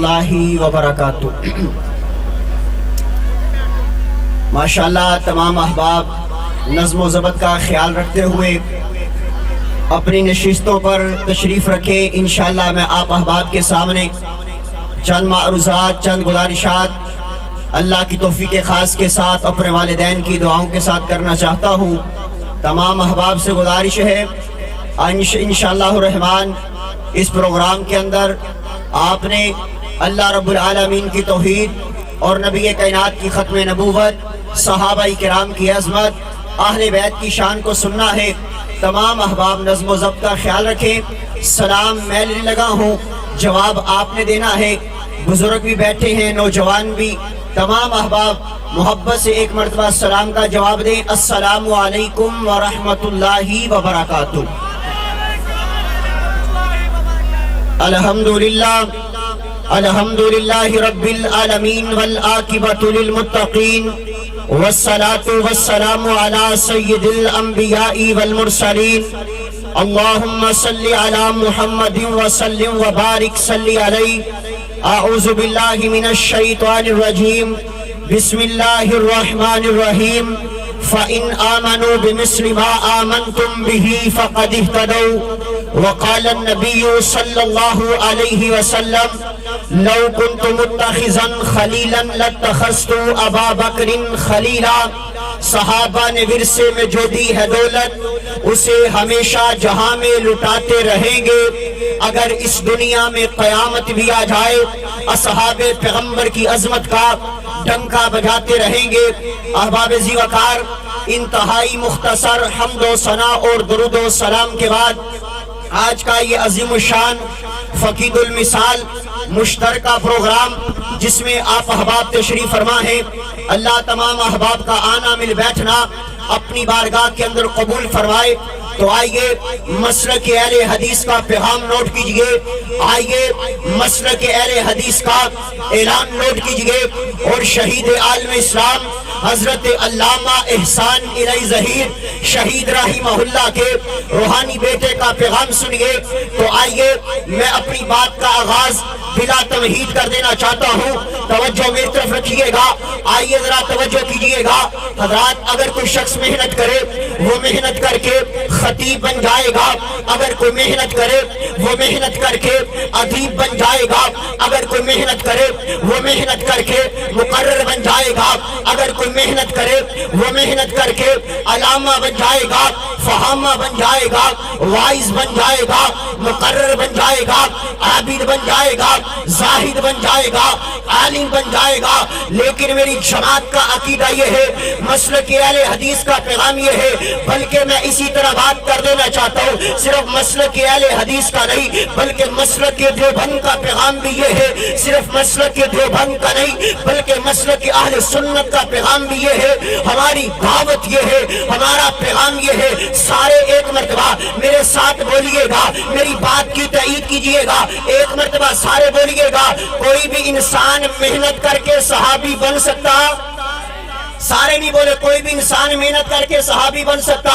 اللہ وبرکاتہ۔ ماشاءاللہ تمام احباب نظم و ضبط کا خیال رکھتے ہوئے اپنی نشستوں پر تشریف رکھیں۔ انشاءاللہ میں آپ احباب کے سامنے چند معروضات، چند گزارشات اللہ کی توفیق خاص کے ساتھ اپنے والدین کی دعاؤں کے ساتھ کرنا چاہتا ہوں۔ تمام احباب سے گزارش ہے انشاءاللہ الرحمن اس پروگرام کے اندر آپ نے اللہ رب العالمین کی توحید اور نبی کائنات کی ختم نبوت، صحابہ کرام کی عظمت، اہل بیت کی شان کو سننا ہے۔ تمام احباب نظم و ضبط کا خیال رکھیں۔ سلام میں لینے لگا ہوں، جواب آپ نے دینا ہے۔ بزرگ بھی بیٹھے ہیں، نوجوان بھی، تمام احباب محبت سے ایک مرتبہ سلام کا جواب دیں۔ السلام علیکم ورحمۃ اللہ وبرکاتہ۔ الحمدللہ رب العالمین والعاقبۃ للمتقین والصلاة والسلام علی سید الانبیاء والمرسلین۔ اللہم صلی علی محمد وسلم وبارک صلی علیہ۔ اعوذ باللہ من الشیطان الرجیم، بسم اللہ الرحمن الرحیم۔ فَإِنْ آمَنُوا بِمِثْلِ مَا آمَنْتُمْ بِهِ فَقَدِ اهْتَدَوْا۔ وقال النبي صلى الله عليه وسلم لو كنت متخذا خليلا لاتخذت ابا بکر خلیلا۔ صحابہ نے ورثے میں جو دی ہے دولت اسے ہمیشہ جہاں میں لٹاتے رہیں گے۔ اگر اس دنیا میں قیامت بھی آ جائے اصحاب پیغمبر کی عظمت کا ڈنکا بجاتے رہیں گے۔ احباب ذی وقار، انتہائی مختصر حمد و ثنا اور درود و سلام کے بعد آج کا یہ عظیم الشان فقید المثال مشترکہ پروگرام جس میں آپ احباب تشریف فرما ہیں، اللہ تمام احباب کا آنا مل بیٹھنا اپنی بارگاہ کے اندر قبول فرمائے۔ تو آئیے مسلک اہل حدیث کا پیغام نوٹ کیجئے، آئیے مسلک اہل حدیث کا اعلان نوٹ کیجئے اور شہید عالم اسلام حضرت علامہ احسان الہی ظہیر شہید رحمہ اللہ کے روحانی بیٹے کا پیغام سنیے۔ تو آئیے میں اپنی بات کا آغاز بلا تمہید کر دینا چاہتا ہوں، توجہ میری طرف رکھیے گا، آئیے ذرا توجہ کیجئے گا۔ حضرات، اگر کوئی شخص محنت کرے وہ محنت کر کے خطیب بن جائے گا، اگر کوئی محنت کرے وہ محنت کر کے ادیب بن جائے گا، اگر کوئی محنت کرے وہ محنت کر کے مقرر بن جائے گا، اگر کوئی محنت کرے وہ محنت کر کے علامہ بن جائے گا، فہامہ بن جائے گا، وائز بن جائے گا، مقرر بن جائے گا، عابد بن جائے گا، زاہد بن جائے گا، عالم بن جائے گا۔ لیکن میری جماعت کا عقیدہ یہ ہے، مسلک اہل حدیث کا پیغام یہ ہے، بلکہ میں اسی طرح بات کر دینا چاہتا ہوں، صرف مسلک اہل حدیث کا نہیں بلکہ مسلک دیوبند کا پیغام بھی یہ ہے، صرف مسلک دیوبند کا نہیں بلکہ مسلک اہل سنت کا پیغام بھی یہ ہے۔ ہماری دعوت یہ ہے، ہمارا پیغام یہ ہے۔ سارے ایک مرتبہ میرے ساتھ بولیے گا، میری بات کی تائید کیجئے گا، ایک مرتبہ سارے بولیے گا، کوئی بھی انسان محنت کر کے صحابی بن سکتا؟ سارے نہیں بولے، کوئی بھی انسان محنت کر کے صحابی بن سکتا؟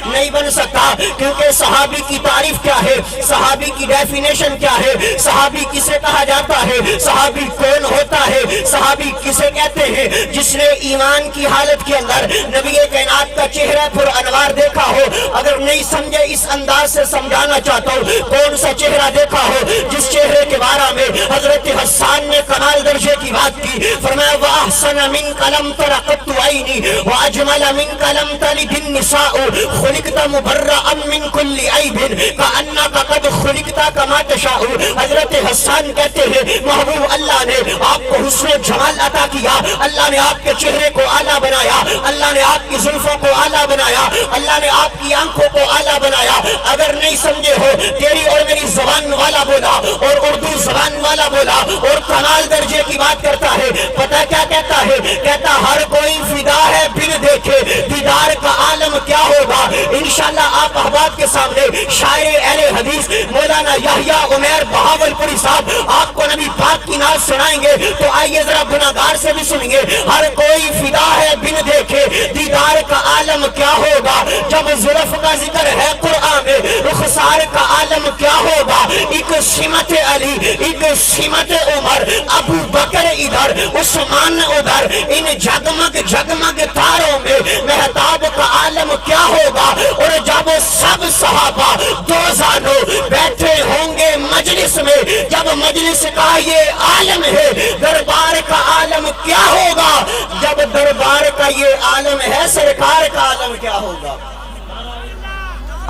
نہیں بن سکتا، کیونکہ صحابی کی تعریف کیا ہے، صحابی کی ڈیفینیشن کیا ہے، صحابی کسے کہا جاتا ہے، صحابی کون ہوتا ہے، صحابی کسے کہتے ہیں؟ جس نے ایمان کی حالت کے اندر نبی کائنات کا چہرہ پر انوار دیکھا ہو۔ اگر نہیں سمجھے اس انداز سے سمجھانا چاہتا ہوں، کون سا چہرہ دیکھا ہو جس چہرے کے بارے میں حضرت حسان نے کمال درجے کی بات کی، فرمایا وَأَحْسَنَ مِنْكَ لَمْ تَرَ قَطُّ عَيْنِي وَأَجْمَلَ مِنْكَ لَمْ تَلِدِ النِّسَاءُ خُلِقْتَ مُبَرَّأً مِنْ كُلِّ عَيْبٍ كَأَنَّكَ قَدْ خُلِقْتَ كَمَا تَشَاءُ۔ حضرت حسان کہتے ہیں محبوب اللہ نے آپ کو حسن و جمال عطا کیا، اللہ نے آپ کے چہرے کو اعلیٰ بنایا، اللہ نے آپ کی زلفوں کو اعلیٰ بنایا، اللہ نے آپ کی آنکھوں کو اعلیٰ بنایا۔ اگر نہیں سمجھے ہو، تیری اور میری زبان والا بولا اور اردو زبان والا بولا اور کمال درجے کی بات کرتا ہے، پتہ کیا کہتا ہے؟ کہتا ہر کوئی فدا ہے بن دیکھے دیدار کا عالم کیا ہوگا۔ انشاءاللہ آپ احباب کے سامنے شاعر اہل حدیث مولانا یحییٰ عمیر بہاولپوری صاحب آپ کو نبی پاک کی نعت سنائیں گے، تو آئیے ذرا گناہگار سے بھی سنیں گے۔ ہر کوئی فدا ہے بن دیکھے دیدار کا عالم کیا ہوگا، جب زلف کا ذکر ہے قرآن میں رخسار کا عالم کیا ہوگا۔ ایک سمت علی، ایک سمت عمر، ابو بکر ادھر، عثمان ادھر، ان جگمگ جگمگ تاروں میں مہتاب کا عالم کیا ہوگا؟ اور جب سب صحابہ دوزانوں بیٹھے ہوں گے مجلس میں، جب مجلس کا یہ عالم ہے، دربار کا عالم کیا ہوگا؟ جب دربار کا یہ عالم ہے، سرکار کا عالم کیا ہوگا؟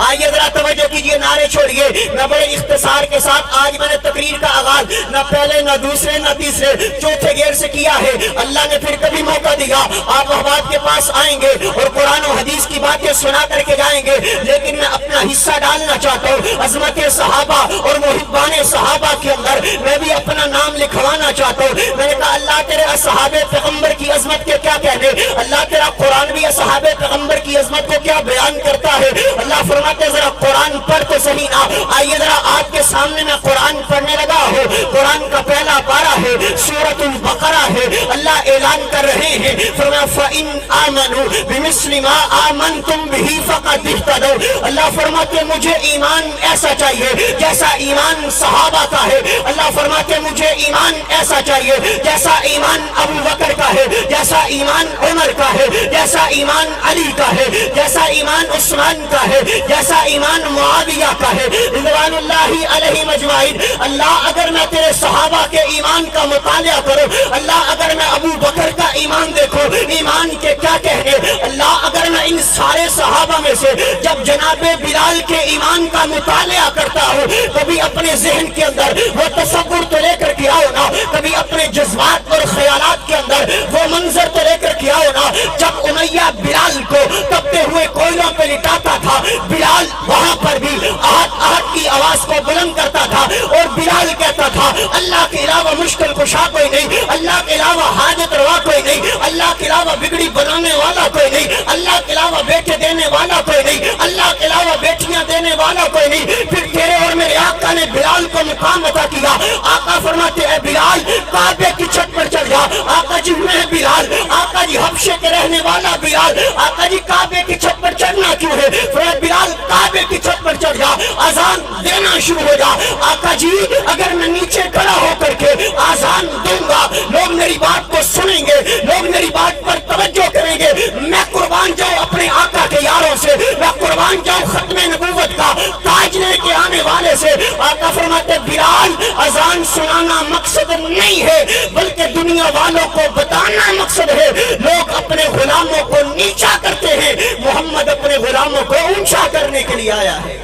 آئیے ذرا توجہ کیجئے، نعرے چھوڑیے۔ میں بڑے اختصار کے ساتھ آج میں نے تقریر کا آغاز نہ پہلے نہ دوسرے نہ تیسرے چوتھے گیئر سے کیا ہے۔ اللہ نے پھر کبھی موقع دیا، آپ احباب کے پاس آئیں گے اور قرآن و حدیث کی باتیں سنا کر کے جائیں گے، لیکن میں اپنا حصہ ڈالنا چاہتا ہوں عظمت صحابہ اور محبان صحابہ کے اندر، میں بھی اپنا نام لکھوانا چاہتا ہوں۔ میں نے کہا اللہ تیرے اصحاب پیغمبر کی عظمت کے کیا کہنے، اللہ تیرا قرآن بھی اصحاب پیغمبر کی عظمت کو کیا بیان کرتا ہے۔ اللہ فرماتا ذرا قرآن پڑھ تو صحیح نا۔ آئیے ذرا آپ کے سامنے میں قرآن پڑھنے لگا ہوں۔ قرآن کا پہلا پارہ ہے، سورۃ البقرہ ہے۔ اللہ اعلان کر رہے ہیں، فرمایا فَإِنْ آمَنُوا بِمِثْلِ مَا آمَنْتُمْ بِهِ فَقَدِ اهْتَدَوْا۔ اللہ فرماتے مجھے ایمان ایسا چاہیے جیسا ایمان صحابہ کا ہے۔ اللہ فرماتے مجھے ایمان ایسا چاہیے جیسا ایمان ابو بکر کا ہے، جیسا ایمان عمر کا ہے، جیسا ایمان علی کا ہے، جیسا ایمان عثمان کا ہے، جیسا ایمان معاویہ کا ہے رضوان اللہ علیہ مجمعین۔ اللہ اگر میں تیرے صحابہ کے ایمان کا مطالعہ کروں، اللہ اگر میں ابو بکر کا ایمان دیکھوں، ایمان کے کیا کہنے، اللہ اگر میں ان سارے صحابہ میں سے جب جناب بلال کے ایمان کا مطالعہ کرتا ہوں، کبھی اپنے ذہن کے اندر وہ تصور تو لے کر کے آؤ نا، کبھی اپنے جذبات اور خیالات کے اندر وہ منظر تو لے کر کے آؤ نا، جب امیہ بلال کو تپتے ہوئے کوئلوں پہ لٹاتا تھا، بلال وہاں پر بھی آہت آہت کی آواز کو بلند کرتا تھا اور بلال کہتا تھا اللہ کے علاوہ مشکل کشا کوئی نہیں، اللہ کے علاوہ حاجت روا کوئی نہیں، اللہ کے علاوہ بگڑی بنانے والا کوئی نہیں، اللہ کے علاوہ بیٹے دینے والا کوئی نہیں، اللہ کے علاوہ بیٹیاں دینے والا کوئی نہیں۔ پھر تیرے اور میرے آقا نے بلال کو مقام عطا کیا۔ آقا فرماتے اے بلال کعبے کی چھت پر چڑھ جا۔ آقا جی میں بلال، آقا جی حبشے کے رہنے والا بلال، آقا جی کعبے کی چھت پر چڑھنا کیوں ہے؟ فرمایا بلال کعبے کی چھت پر چڑھ جا، اذان دینا شروع ہو جا۔ آقا جی اگر میں نیچے کھڑا ہو کر کے اذان دوں گا، لوگ میری بات کو سنیں گے، لوگ میری بات پر توجہ کریں گے، میں قربان جاؤں اپنے آقا کے یاروں سے، میں قربان جاؤں ختم نبوت کا تاج لے کے آنے والے سے۔ آقا فرماتے بلال اذان سنانا مقصد نہیں ہے، بلکہ دنیا والوں کو بتانا مقصد ہے۔ لوگ اپنے غلاموں کو نیچا کرتے ہیں، محمد اپنے غلاموں کو اونچا کرنے کے لیے آیا ہے۔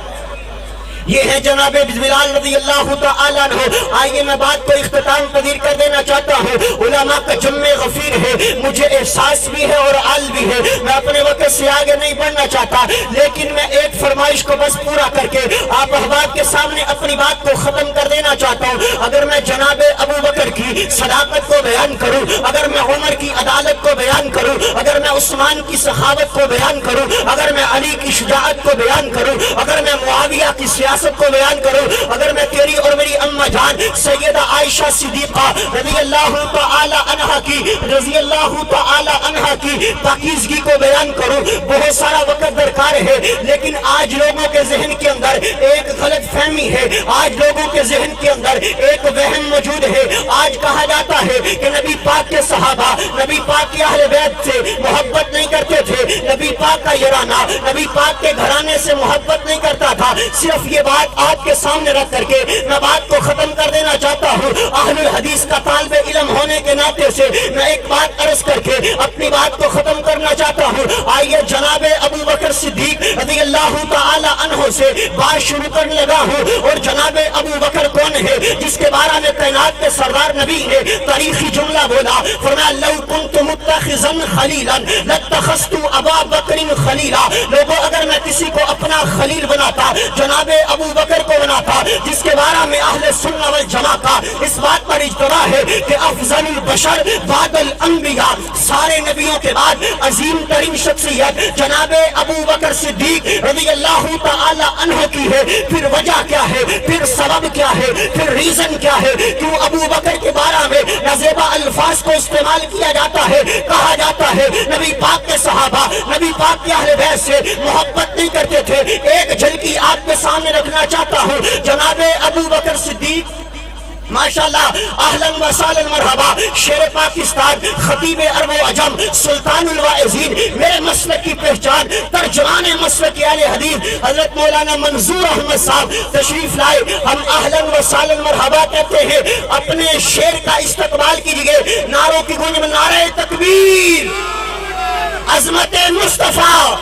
یہ ہے جناب بلال رضی اللہ تعالیٰ عنہ۔ آئیے میں بات کو اختتام پذیر کر دینا چاہتا ہوں۔ علماء کا جمع غفیر ہے، مجھے احساس بھی ہے اور عال بھی ہے، میں اپنے وقت سے آگے نہیں بڑھنا چاہتا، لیکن میں ایک فرمائش کو بس پورا کر کے آپ احباب کے سامنے اپنی بات کو ختم کر دینا چاہتا ہوں۔ اگر میں جناب ابو بکر کی صداقت کو بیان کروں، اگر میں عمر کی عدالت کو بیان کروں، اگر میں عثمان کی سخاوت کو بیان کروں، اگر میں علی کی شجاعت کو بیان کروں، اگر میں معاویہ کی سیاست کو بیان کروں، اگر میں تیری اور میری اماں جان سیدہ عائشہ صدیقہ رضی اللہ تعالی عنہا کی پاکیزگی کو بیان کروں، بہت سارا وقت درکار ہے، لیکن آج لوگوں کے ذہن کے اندر ایک غلط فہمی ہے، آج لوگوں کے ذہن کے اندر ایک وہم موجود ہے۔ آج کہا جاتا ہے کہ نبی پاک کے صحابہ نبی پاک کے اہل بیت سے محبت نہیں کرتے تھے، نبی پاک کا یارانہ نبی پاک کے گھرانے سے محبت نہیں کرتا تھا۔ صرف یہ بات آپ کے سامنے رکھ کر کے میں بات کو ختم کر دینا چاہتا ہوں۔ اہل الحدیث کا طالب علم ہونے کے ناطے سے میں ایک بات عرض کر کے اپنی بات کو ختم کرنا چاہتا ہوں۔ آئیے جناب ابو بکر صدیق رضی اللہ تعالی عنہ سے بات شروع کرنے لگا ہوں۔ اور جناب ابو بکر کون ہے جس کے بارے میں کائنات کے سردار نبی نے تاریخی جملہ بولا، فرمایا لو کنت متخذا خلیلا لاتخذت ابا بکر خلیلا۔ لوگوں اگر میں کسی کو اپنا خلیل بناتا جناب ابو بکر کو بناتا، جس کے بارے میں اہل سنہ والجماعہ کا اس بات پر اجتماع ہے کہ افضل البشر بعد الانبیاء، سارے نبیوں کے بعد عظیم ترین شخصیت جناب ابو بکر صدیق رضی اللہ تعالی عنہ کی ہے. پھر وجہ کیا ہے, پھر سبب کیا ہے, پھر ریزن کیا ہے, کیوں ابو بکر کے بارے میں نازیبا الفاظ کو استعمال کیا جاتا ہے. کہا جاتا ہے نبی پاک کے صحابہ, نبی پاک کے اہل بیت سے محبت نہیں کرتے تھے. ایک جھلکی آپ کے سامنے رکھنا چاہتا ہوں. جناب ابو بکر صدیق ماشاءاللہ, اہلاً و سہلاً مرحبا, شیر پاکستان, خطیب عرب و عجم, سلطان الواعظین, میرے مسلک کی پہچان, ترجمان مسلک اہل حدیث حضرت مولانا منظور احمد صاحب تشریف لائے. ہم اہلاً و سہلاً مرحبا کہتے ہیں. اپنے شیر کا استقبال کیجئے. نعروں کی گونج میں نعرہ تکبیر, عظمت مصطفیٰ,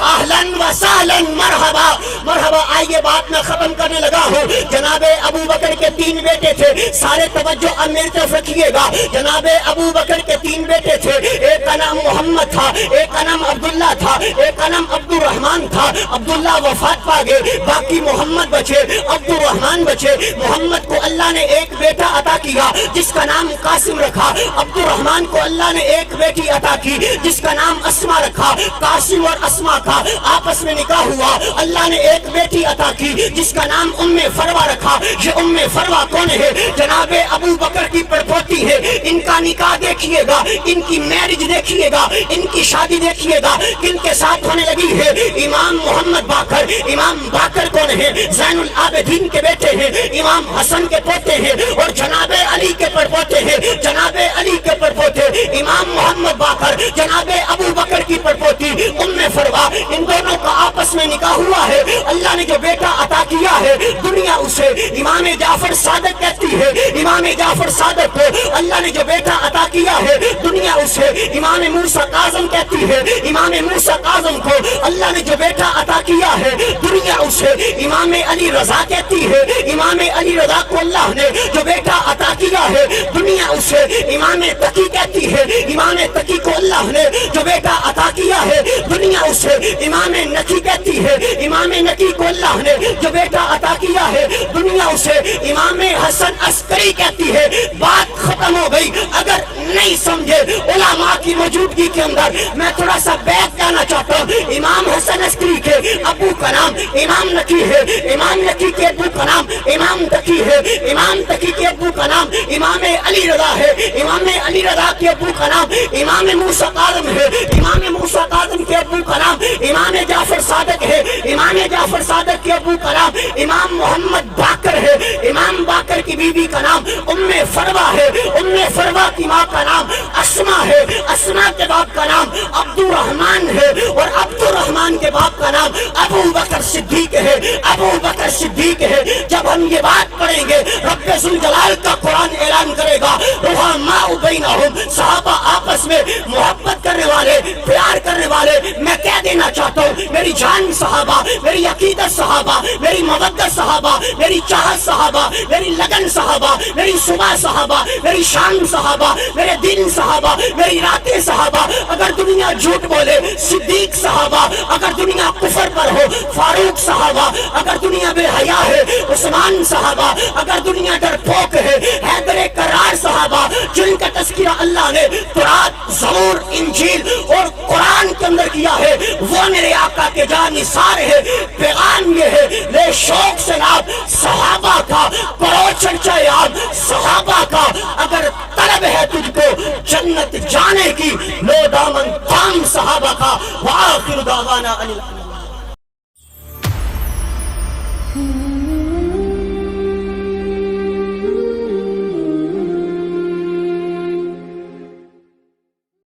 اہلاً و سہلاً مرحبا مرحبا. آئیے بات میں ختم کرنے لگا ہوں. جناب ابو بکر کے 3 بیٹے تھے. سارے توجہ اب میری طرف رکھیے گا. جناب ابو بکر کے 3 بیٹے تھے. ایک کا نام محمد تھا, ایک کا نام عبداللہ تھا, ایک کا نام عبد الرحمن تھا. عبداللہ وفات پا گئے, باقی محمد بچے, عبد الرحمن بچے. محمد کو اللہ نے ایک بیٹا عطا کیا جس کا نام قاسم رکھا. عبد الرحمن کو اللہ نے ایک بیٹی عطا کی جس کا نام اسما رکھا. قاسم اور اسما کا آپس میں نکاح ہوا. اللہ نے ایک بیٹی عطا کی جس کا نام ام فروا رکھا. یہ ام فروا کون ہے؟ جناب ابو بکر کی پڑپوتی ہے. ان کا نکاح دیکھیے گا, ان کی میرج دیکھیے گا, ان کی شادی دیکھیے گا کن کے ساتھ ہونے لگی ہے. امام محمد باقر. امام باقر کون ہے؟ زین العابدین کے بیٹے ہیں, امام حسن کے پوتے ہیں, اور جناب علی کے پڑپوتے ہیں. جناب علی کے پڑپوتے امام محمد باقر, جناب ابو بکر کی پڑپوتی ام فروا. ان دونوں کا آپس میں نکاح ہوا ہے. اللہ نے جو بیٹا عطا کیا ہے دنیا اسے امام جعفر صادق کہتی ہے. امام جعفر صادق کو اللہ نے جو بیٹا عطا کیا ہے دنیا اسے امام موسیٰ کاظم کہتی ہے. امام موسیٰ کاظم کو اللہ نے جو بیٹا عطا کیا ہے دنیا اسے امام علی رضا کہتی ہے. امام علی رضا کو اللہ نے جو بیٹا عطا کیا ہے دنیا اسے امام تقی کہتی ہے. امام تقی کو اللہ نے جو بیٹا عطا کیا ہے دنیا اسے امام نقی کہتی ہے. امام نقی کو اللہ نے جو بیٹا عطا کیا ہے دنیا اسے امام حسن عسکری کہتی ہے. بات ختم ہو گئی. اگر نہیں سمجھے علماء کی موجودگی کے اندر میں تھوڑا سا بیت کہنا چاہتا ہوں. امام حسن عسکری کے ابو کا نام امام نقی ہے. امام نقی کے ابو کا نام امام تقی ہے. امام تقی کے ابو کا نام امام علی رضا ہے. امام علی رضا کے ابو کا نام امام موسیٰ کاظم ہے. امام موسیٰ کاظم کے ابو کا نام امام جعفر صادق ہے. امام جعفر صادق کے ابو کا نام امام محمد باقر ہے. امام باقر کی بیوی کا نام ام فروا ہے. ام فروا کی ماں کا نام اسما ہے. اسما کے باپ کا نام عبد الرحمن ہے, اور عبد الرحمن کے باپ کا نام ابو بکر صدیق ہے. ابو بکر صدیق ہے. جب ہم یہ بات پڑھیں گے رب ذوالجلال کا قرآن اعلان کرے گا رحماء بینہم, صحابہ آپس میں محبت کرنے والے, پیار کرنے والے. میں کہہ دینا چاہتا ہوں میری جان صحابہ, میری عقیدت صحابہ, میری مودت صحابہ, میری چاہت صحابہ, میری لگن صحابہ, میری صبح صحابہ, میری شام صحابہ, میرے دن صحابہ, میری راتیں صحابہ. اگر دنیا جھوٹ بولے صدیق صحابہ, اگر دنیا کفر پر ہو فاروق صحابہ, اگر دنیا بے حیا ہے عثمان صحابہ, اگر دنیا ڈرپوک ہے حیدر کرار صحابہ, جن کا تذکرہ اللہ نے تورات, زبور, انجیل اور قرآن کے اندر کیا ہے وہ میرے آقا کے جان نثار ہے. پیغام یہ ہے لے شوق سے نام صحابہ کا, کرو چرچا یاد صحابہ کا. اگر طلب ہے تجھ کو جنت جانے کی لو دامن تھام صحابہ کا. وآخر دعوانا